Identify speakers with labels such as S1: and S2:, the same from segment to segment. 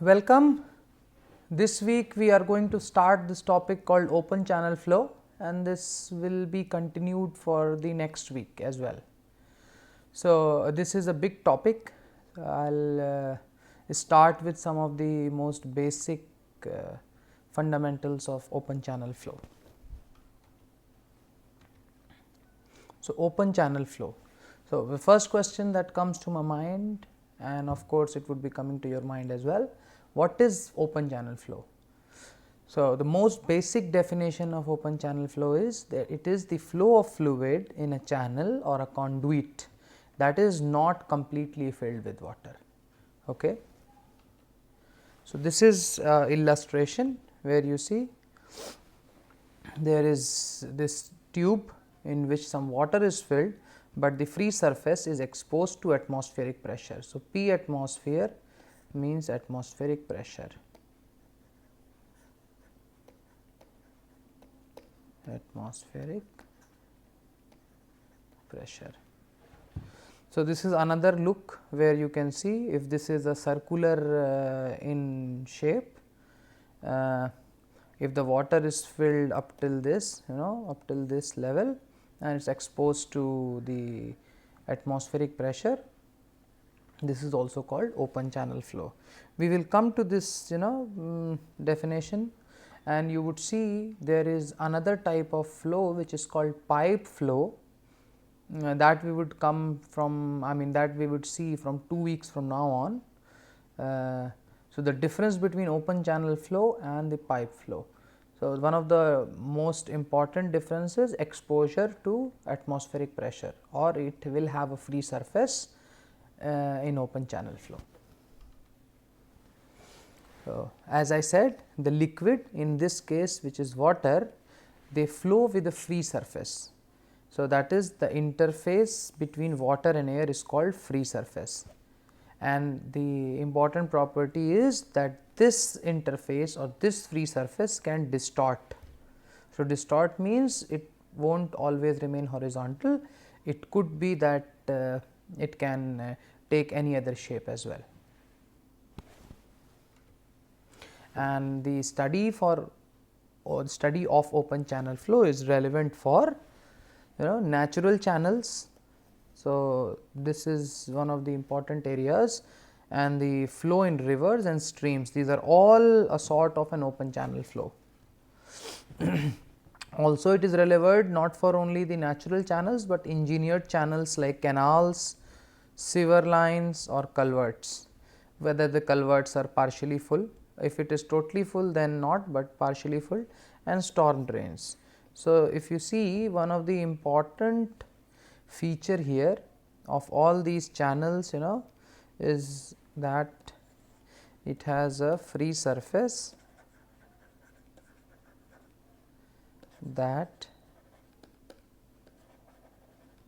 S1: Welcome. This week we are going to start this topic called open channel flow, and this will be continued for the next week as well. So, this is a big topic. I will start with some of the most basic fundamentals of open channel flow. So, open channel flow. So, the first question that comes to my mind, and of course, it would be coming to your mind as well, what is open channel flow? So, the most basic definition of open channel flow is that it is the flow of fluid in a channel or a conduit that is not completely filled with water. Okay. So, this is illustration where you see there is this tube in which some water is filled, but the free surface is exposed to atmospheric pressure. So, P atmosphere means atmospheric pressure. Atmospheric pressure. So, this is another look where you can see if this is a circular in shape, if the water is filled up till this, up till this level, and it is exposed to the atmospheric pressure, this is also called open channel flow. We will come to this definition, and you would see there is another type of flow which is called pipe flow, that we would come from, that we would see from 2 weeks from now on. So, the difference between open channel flow and the pipe flow. So, one of the most important differences, exposure to atmospheric pressure, or it will have a free surface in open channel flow. So, as I said, the liquid in this case, which is water, they flow with a free surface. So, that is the interface between water and air is called free surface, and the important property is that this interface or this free surface can distort. So, distort means it will not always remain horizontal, it could be that it can take any other shape as well. And the study of open channel flow is relevant for natural channels. So, this is one of the important areas, and the flow in rivers and streams, these are all a sort of an open channel flow. Also, it is relevant not for only the natural channels, but engineered channels like canals, sewer lines or culverts, whether the culverts are partially full. If it is totally full, then not, but partially full, and storm drains. So, if you see, one of the important feature here of all these channels is that it has a free surface that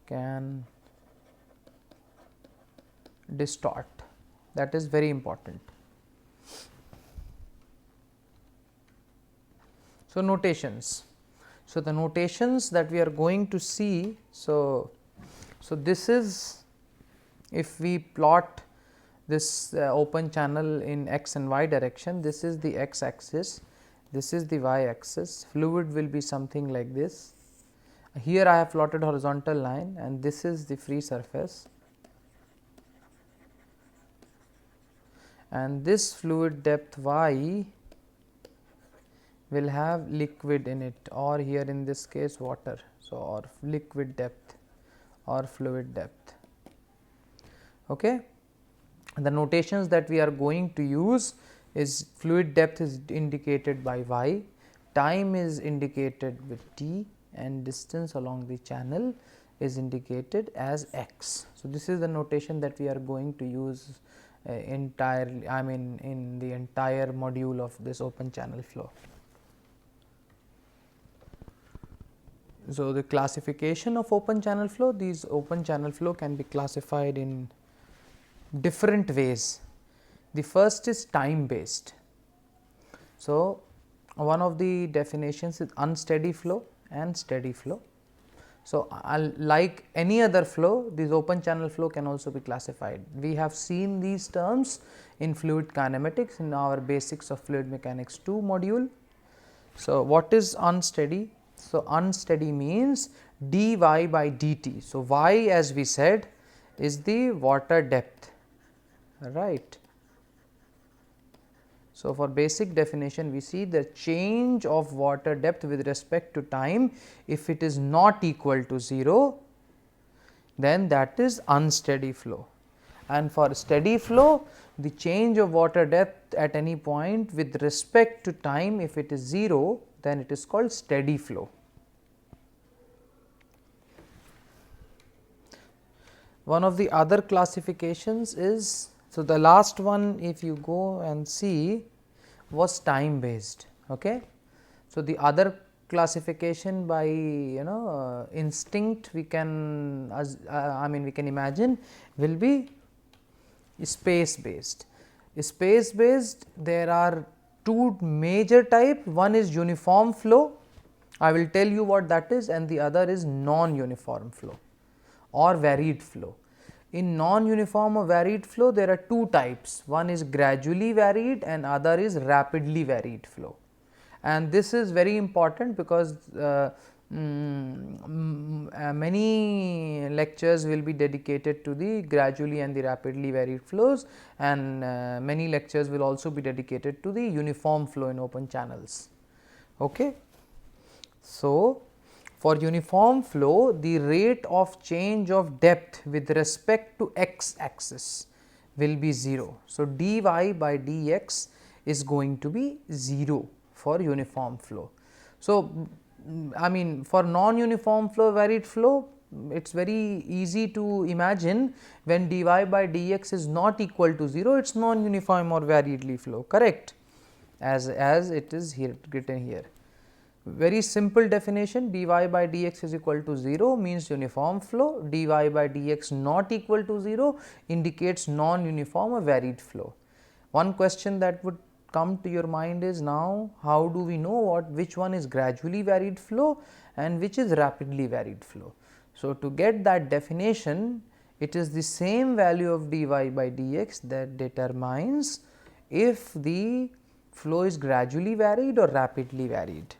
S1: can distort. That is very important. So, notations. So, the notations that we are going to see, so this is, if we plot this open channel in x and y direction, this is the x axis, this is the y axis, fluid will be something like this. Here I have plotted horizontal line, and this is the free surface, and this fluid depth y will have liquid in it, or here in this case water. So, or liquid depth or fluid depth. Okay. The notations that we are going to use is fluid depth is indicated by y, time is indicated with t, and distance along the channel is indicated as x. So, this is the notation that we are going to use entirely, in the entire module of this open channel flow. So, the classification of open channel flow, these open channel flow can be classified in different ways. The first is time based. So, one of the definitions is unsteady flow and steady flow. So, like any other flow, this open channel flow can also be classified. We have seen these terms in fluid kinematics in our basics of fluid mechanics 2 module. So, what is unsteady? So, unsteady means dy by dt. So, y as we said is the water depth, right. So, for basic definition we see the change of water depth with respect to time, if it is not equal to 0, then that is unsteady flow. And for steady flow, the change of water depth at any point with respect to time, if it is 0, then it is called steady flow. One of the other classifications is, so the last one if you go and see was time based. Okay. So, the other classification by instinct we can we can imagine will be space based. Space based, there are two major type, one is uniform flow, I will tell you what that is, and the other is non-uniform flow or varied flow. In non-uniform or varied flow there are two types, one is gradually varied and other is rapidly varied flow. And this is very important because many lectures will be dedicated to the gradually and the rapidly varied flows, and many lectures will also be dedicated to the uniform flow in open channels. Okay. So, for uniform flow, the rate of change of depth with respect to x axis will be 0. So, dy by dx is going to be 0 for uniform flow. So, for non-uniform flow, varied flow, it is very easy to imagine when dy by dx is not equal to 0, it is non-uniform or variedly flow, correct, as it is here written here. Very simple definition, dy by dx is equal to 0 means uniform flow, dy by dx not equal to 0 indicates non-uniform or varied flow. One question that would come to your mind is, now how do we know which one is gradually varied flow and which is rapidly varied flow. So, to get that definition, it is the same value of dy by dx that determines if the flow is gradually varied or rapidly varied.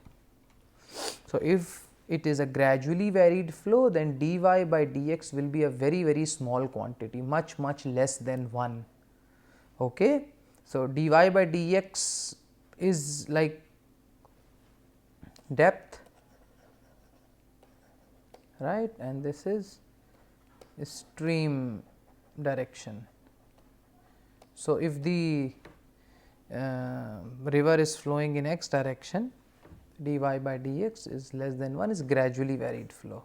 S1: So, if it is a gradually varied flow, then dy by dx will be a very small quantity, much less than 1. Okay. So, dy by dx is like depth, right, and this is stream direction. So, if the river is flowing in x direction, dy by dx is less than 1 is gradually varied flow,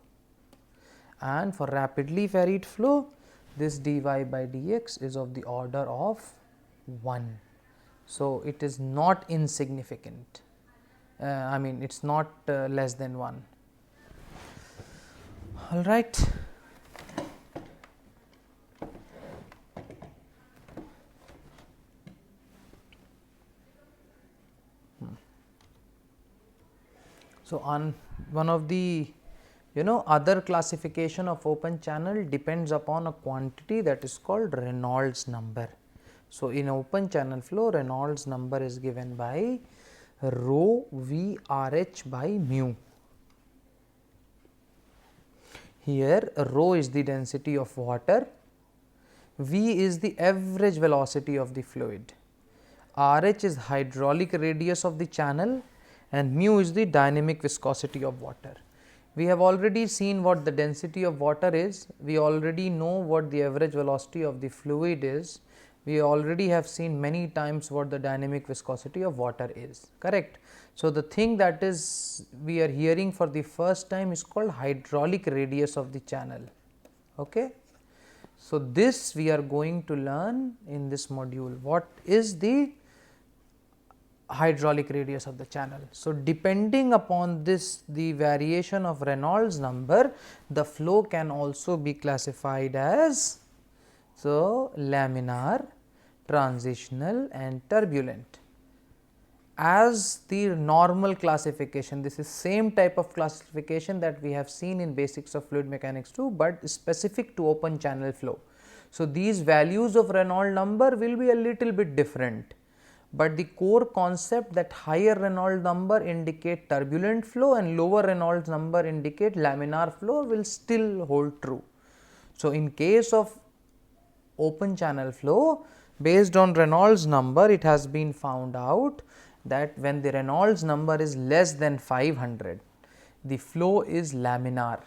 S1: and for rapidly varied flow this dy by dx is of the order of 1. So, it is not insignificant, it is not less than 1. All right. So, on one of the other classification of open channel depends upon a quantity that is called Reynolds number. So, in open channel flow, Reynolds number is given by rho v RH by mu. Here rho is the density of water, v is the average velocity of the fluid, RH is hydraulic radius of the channel, and mu is the dynamic viscosity of water. We have already seen what the density of water is, we already know what the average velocity of the fluid is, we already have seen many times what the dynamic viscosity of water is, correct. So, the thing that is we are hearing for the first time is called hydraulic radius of the channel. Okay. So, this we are going to learn in this module, what is the hydraulic radius of the channel. So, depending upon this, the variation of Reynolds number, the flow can also be classified as laminar, transitional and turbulent. As the normal classification, this is same type of classification that we have seen in basics of fluid mechanics too, but specific to open channel flow. So, these values of Reynolds number will be a little bit different, but the core concept that higher Reynolds number indicate turbulent flow and lower Reynolds number indicate laminar flow will still hold true. So, in case of open channel flow, based on Reynolds number, it has been found out that when the Reynolds number is less than 500, the flow is laminar.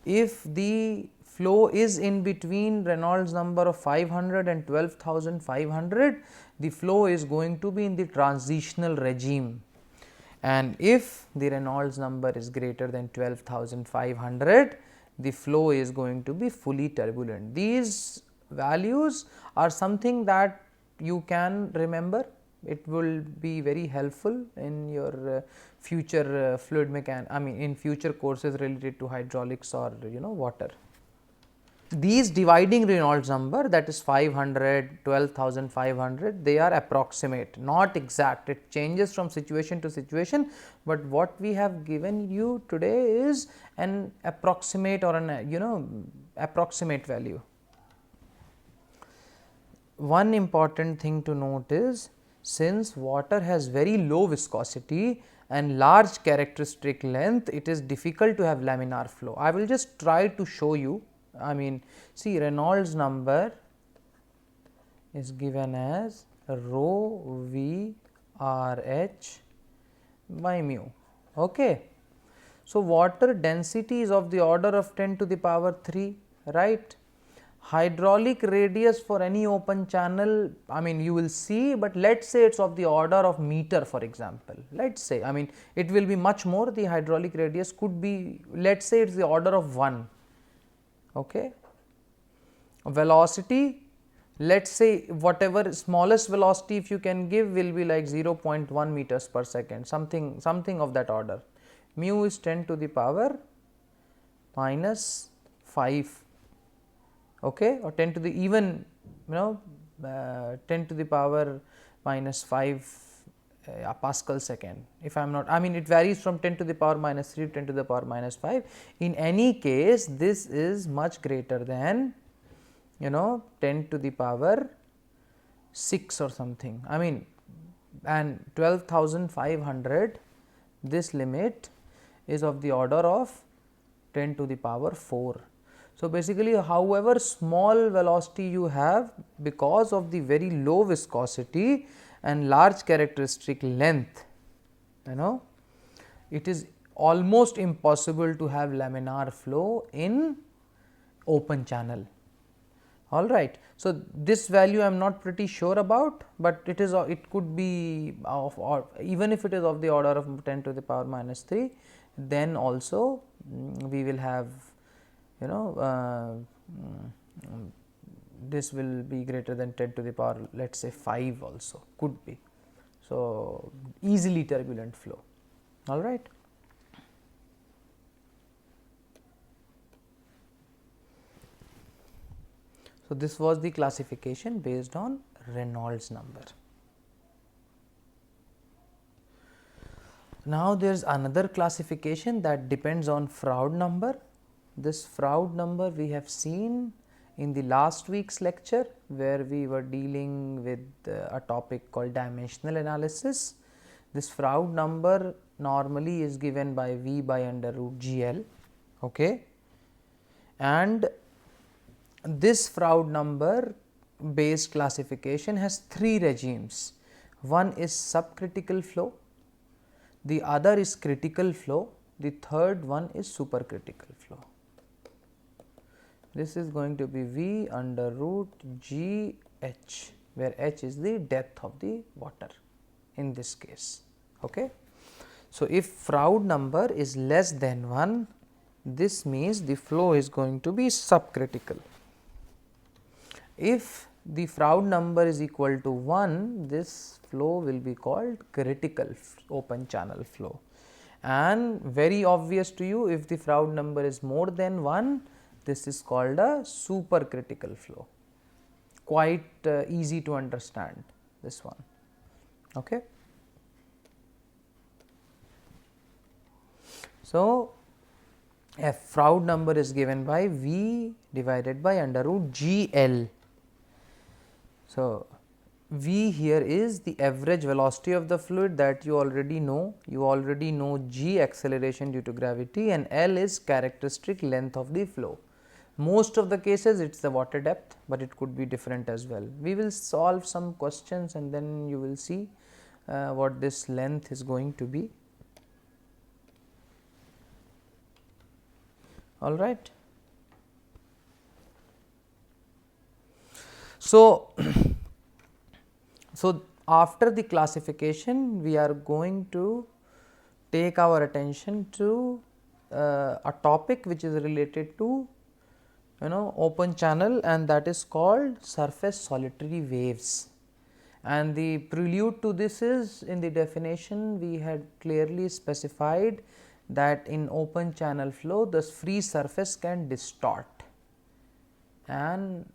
S1: If the flow is in between Reynolds number of 500 and 12,500, the flow is going to be in the transitional regime, and if the Reynolds number is greater than 12,500, the flow is going to be fully turbulent. These values are something that you can remember. It will be very helpful in your future fluid mechanics, in future courses related to hydraulics or water. These dividing Reynolds number, that is 500, 12,500, they are approximate, not exact. It changes from situation to situation, but what we have given you today is an approximate or an approximate value. One important thing to note is, since water has very low viscosity and large characteristic length, it is difficult to have laminar flow. I will just try to show you. See, Reynolds number is given as rho V R H by mu. Okay. So, water density is of the order of 10 to the power 3, right. Hydraulic radius for any open channel, you will see, but let us say it is of the order of meter, for example. Let us say, it will be much more. The hydraulic radius could be, let us say it is the order of 1. Okay. Velocity, let us say whatever smallest velocity if you can give will be like 0.1 meters per second, something of that order. Mu is 10 to the power minus 5, okay, or 10 to the even 10 to the power minus 5 Pascal second. If I am not, it varies from 10 to the power minus 3 to 10 to the power minus 5. In any case, this is much greater than 10 to the power 6 or something. And 12,500, this limit is of the order of 10 to the power 4. So, basically, however small velocity you have, because of the very low viscosity and large characteristic length, it is almost impossible to have laminar flow in open channel. All right. So, this value I am not pretty sure about, but it could be of, or even if it is of the order of 10 to the power minus 3, then also we will have this will be greater than 10 to the power, let us say 5 also could be. So, easily turbulent flow. All right. So, this was the classification based on Reynolds number. Now, there is another classification that depends on Froude number. This Froude number we have seen in the last week's lecture, where we were dealing with a topic called dimensional analysis. This Froude number normally is given by V by under root GL, okay. And this Froude number based classification has 3 regimes. One is subcritical flow, the other is critical flow, the third one is supercritical flow. This is going to be V under root G H, where H is the depth of the water in this case. Okay. So, if Froude number is less than 1, this means the flow is going to be subcritical. If the Froude number is equal to 1, this flow will be called critical open channel flow. And very obvious to you, if the Froude number is more than 1, this is called a supercritical flow. Quite easy to understand this one. Okay. So, F Froude number is given by V divided by under root GL. So, V here is the average velocity of the fluid, that you already know. You already know G, acceleration due to gravity, and L is characteristic length of the flow. Most of the cases it is the water depth, but it could be different as well. We will solve some questions and then you will see what this length is going to be. All right. So, so after the classification, we are going to take our attention to a topic which is related to open channel, and that is called surface solitary waves. And the prelude to this is, in the definition we had clearly specified that in open channel flow the free surface can distort, and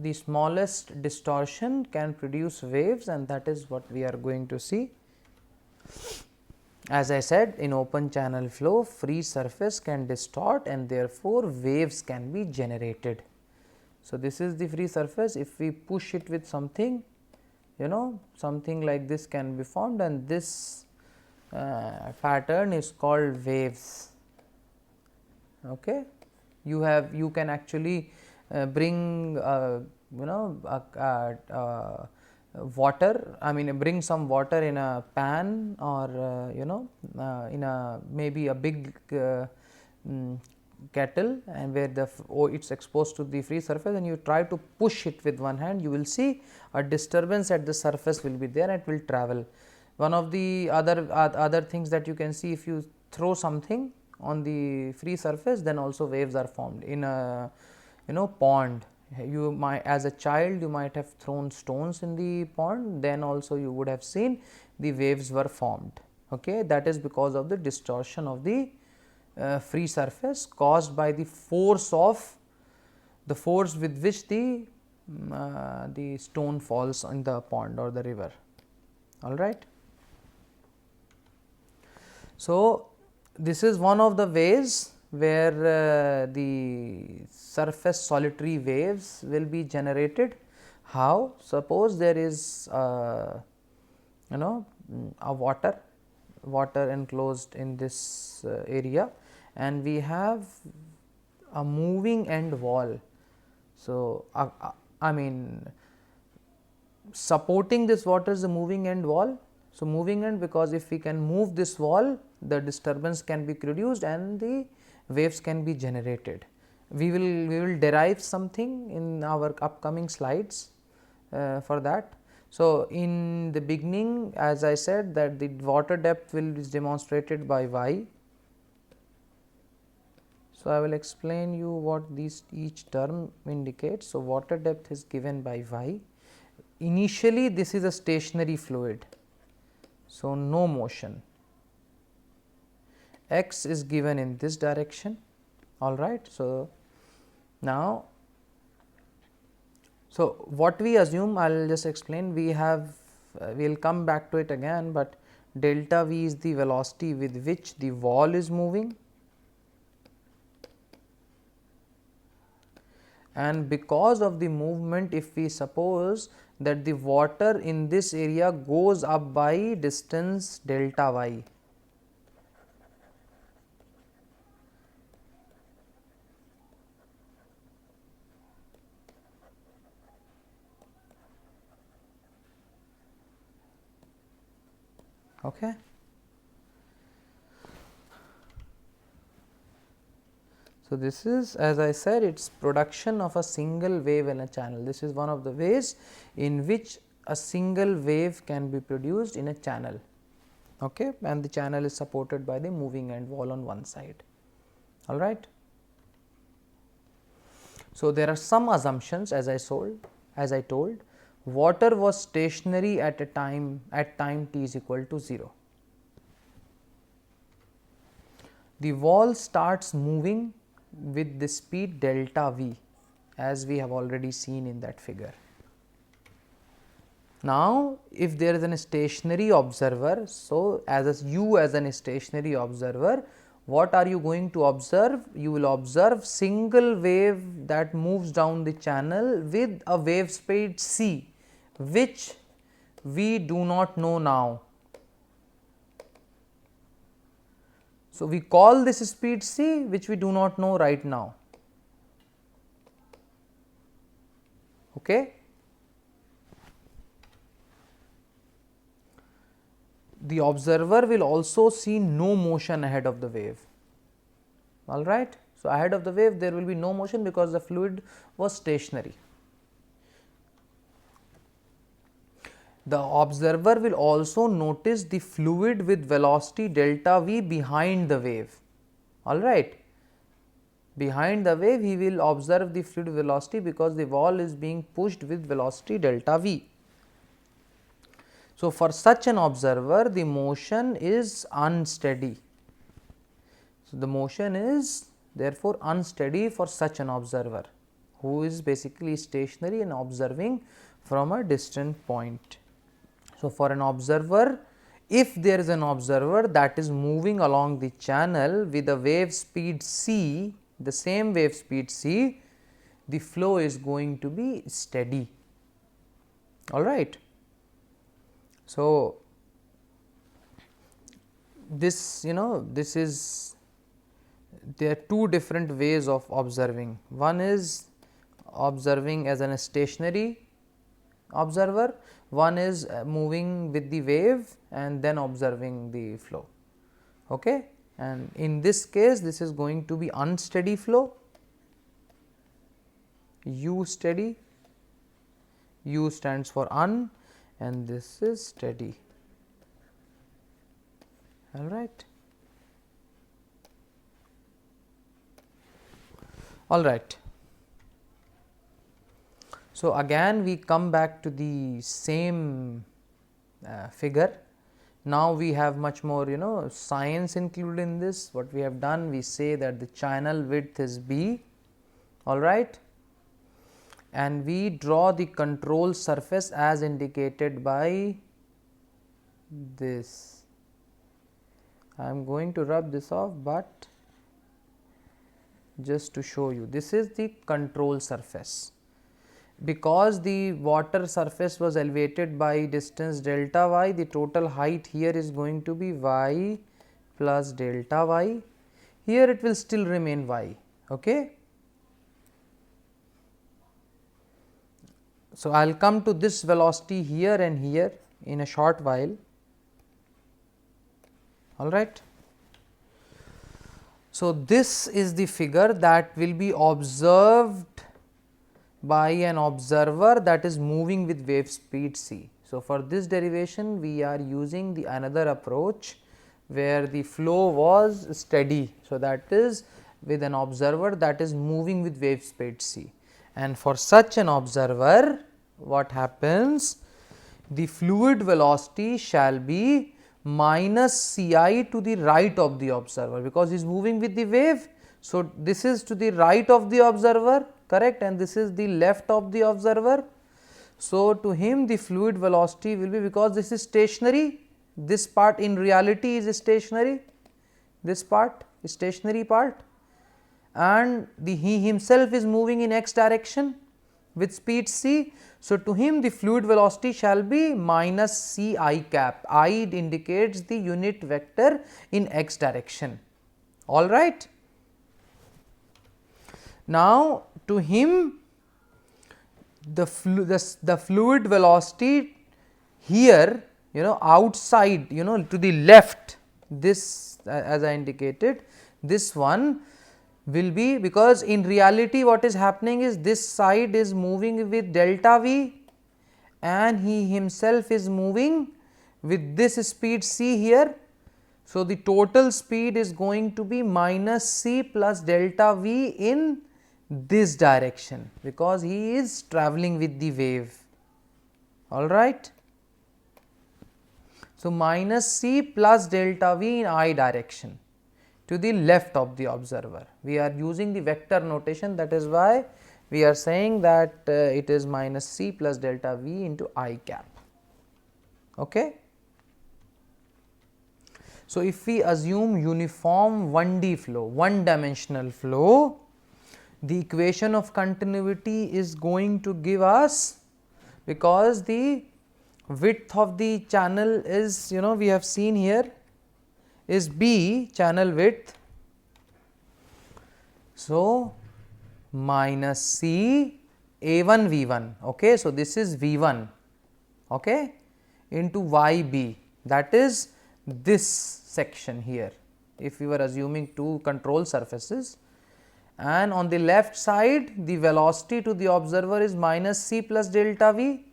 S1: the smallest distortion can produce waves, and that is what we are going to see. As I said, in open channel flow free surface can distort and therefore waves can be generated. So, this is the free surface. If we push it with something, something like this can be formed, and this pattern is called waves. Okay. You can actually bring water, I mean bring some water in a pan, or in a maybe a big kettle, and where the it is exposed to the free surface, and you try to push it with one hand, you will see a disturbance at the surface will be there and it will travel. One of the other things that you can see, if you throw something on the free surface, then also waves are formed. In a pond, you might, as a child you might have thrown stones in the pond, then also you would have seen the waves were formed. Okay, that is because of the distortion of the free surface caused by the force with which the stone falls in the pond or the river. All right. So, this is one of the ways where the surface solitary waves will be generated. How? Suppose there is a water enclosed in this area, and we have a moving end wall. So, I mean supporting this water is the moving end wall. So, moving end, because if we can move this wall, the disturbance can be produced and the waves can be generated. We will derive something in our upcoming slides for that. So, in the beginning, as I said, that the water depth is demonstrated by y. So, I will explain you what each term indicates. So, water depth is given by y. Initially, this is a stationary fluid. So, no motion. X is given in this direction. All right. So, now, so what we assume, I will just explain, we will come back to it again, but delta v is the velocity with which the wall is moving, and because of the movement, if we suppose that the water in this area goes up by distance delta y. Okay. So, this is, as I said, it is production of a single wave in a channel. This is one of the ways in which a single wave can be produced in a channel, okay, and the channel is supported by the moving end wall on one side. All right. So, there are some assumptions, as I told, water was stationary at time t is equal to 0. The wall starts moving with the speed delta v, as we have already seen in that figure. Now, if there is a stationary observer, so as a stationary observer, what are you going to observe? You will observe single wave that moves down the channel with a wave speed c, which we do not know now. So, we call this speed c, which we do not know right now. Okay. The observer will also see no motion ahead of the wave, all right. So, ahead of the wave there will be no motion because the fluid was stationary. The observer will also notice the fluid with velocity delta v behind the wave, all right. Behind the wave he will observe the fluid velocity because the wall is being pushed with velocity delta v. So, for such an observer the motion is unsteady. So, the motion is therefore unsteady for such an observer who is basically stationary and observing from a distant point. So, for an observer, if there is an observer that is moving along the channel with a wave speed c, the same wave speed c, the flow is going to be steady, all right. So, this this is, there are two different ways of observing. One is observing as a stationary observer, one is moving with the wave and then observing the flow. Okay. And in this case this is going to be unsteady flow, u steady, u stands for un, and this is steady, all right. All right. So, again we come back to the same figure. Now, we have much more science included in this. What we have done, we say that the channel width is b, all right, and we draw the control surface as indicated by this. I am going to rub this off, but just to show you, this is the control surface. Because the water surface was elevated by distance delta y, the total height here is going to be y plus delta y. Here it will still remain y. Okay. So, I will come to this velocity here and here in a short while, all right. So, this is the figure that will be observed by an observer that is moving with wave speed c. So, for this derivation we are using the another approach where the flow was steady. So, that is with an observer that is moving with wave speed c, and for such an observer what happens, the fluid velocity shall be minus c I to the right of the observer, because he is moving with the wave. So, this is to the right of the observer, correct, and this is the left of the observer. So, to him the fluid velocity will be, because this is stationary, this part in reality is stationary, this part is stationary part, and he himself is moving in x direction with speed c. So, to him the fluid velocity shall be minus c I cap, I indicates the unit vector in x direction, all right. Now, to him the fluid velocity here outside to the left, this as I indicated, this one will be, because in reality what is happening is this side is moving with delta v and he himself is moving with this speed c here. So, the total speed is going to be minus c plus delta v in this direction, because he is travelling with the wave, all right. So, minus c plus delta v in I direction to the left of the observer. We are using the vector notation, that is why we are saying that it is minus c plus delta v into I cap. Okay. So, if we assume uniform 1D flow, one dimensional flow, the equation of continuity is going to give us, because the width of the channel is, we have seen here is B, channel width. So, minus C A1 V1, okay. So, this is V1, okay, into YB, that is this section here, if we were assuming two control surfaces, and on the left side the velocity to the observer is minus C plus delta V,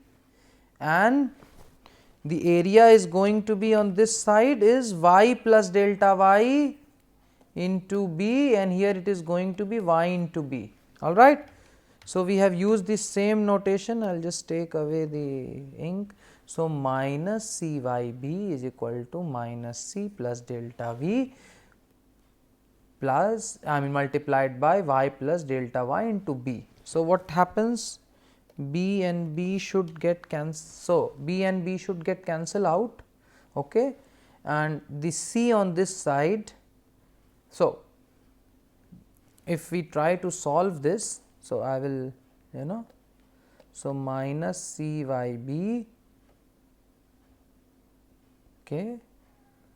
S1: and the area is going to be on this side is Y plus delta Y into B, and here it is going to be Y into B, all right. So, we have used this same notation, I will just take away the ink. So, minus C Y B is equal to minus C plus delta V plus multiplied by Y plus delta Y into B. So, what happens? B and B should get cancelled. So, B and B should get cancelled out, okay, and the C on this side. So, if we try to solve this, so I will, so minus C Y B, okay,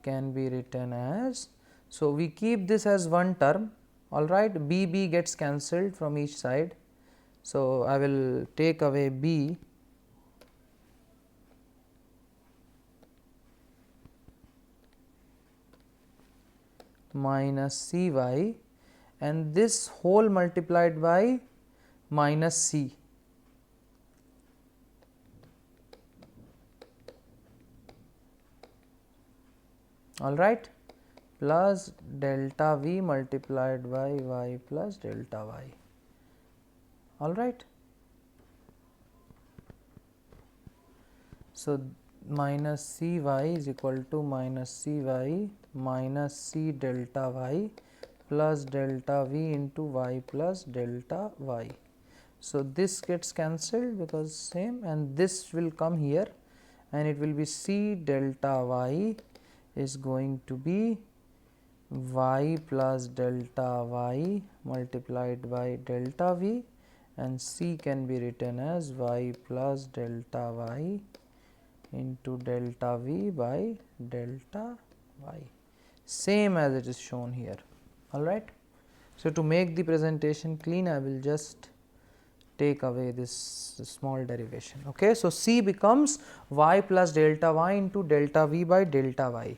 S1: can be written as, so we keep this as one term, all right, B B gets cancelled from each side. So, I will take away B minus C Y, and this whole multiplied by minus C, all right, plus delta V multiplied by Y plus delta Y, all right. So, minus C Y is equal to minus C Y minus C delta Y plus delta V into Y plus delta Y. So, this gets cancelled because same, and this will come here, and it will be C delta Y is going to be Y plus delta Y multiplied by delta V, and C can be written as Y plus delta Y into delta V by delta Y, same as it is shown here, all right. So, to make the presentation clean, I will just take away this small derivation, okay. So, C becomes Y plus delta Y into delta V by delta Y.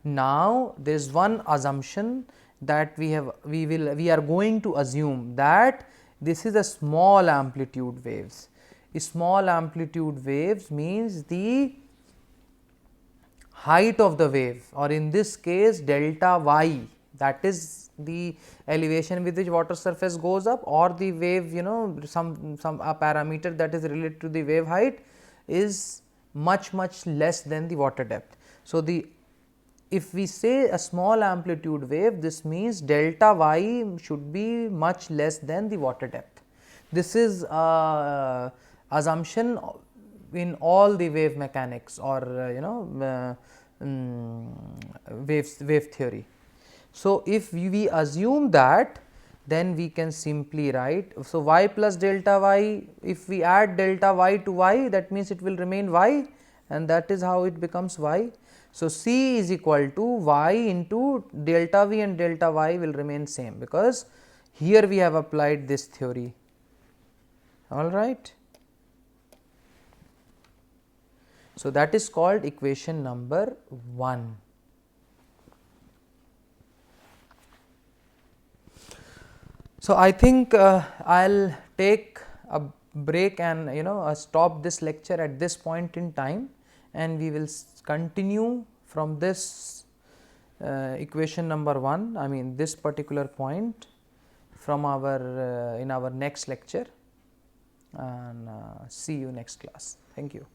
S1: Now, there is one assumption that we are going to assume that this is a small amplitude waves. Small amplitude waves means the height of the wave, or in this case delta Y, that is the elevation with which water surface goes up, or the wave, some a parameter that is related to the wave height is much less than the water depth. So, if we say a small amplitude wave, this means delta Y should be much less than the water depth. This is assumption in all the wave mechanics, or wave theory. So, if we assume that, then we can simply write, so Y plus delta Y, if we add delta Y to Y, that means it will remain Y, and that is how it becomes Y. So, C is equal to Y into delta V, and delta Y will remain same, because here we have applied this theory, all right. So, that is called equation number 1. So, I think I will take a break and stop this lecture at this point in time, and we will continue from this equation number 1, I mean this particular point, from our in our next lecture, and see you next class. Thank you.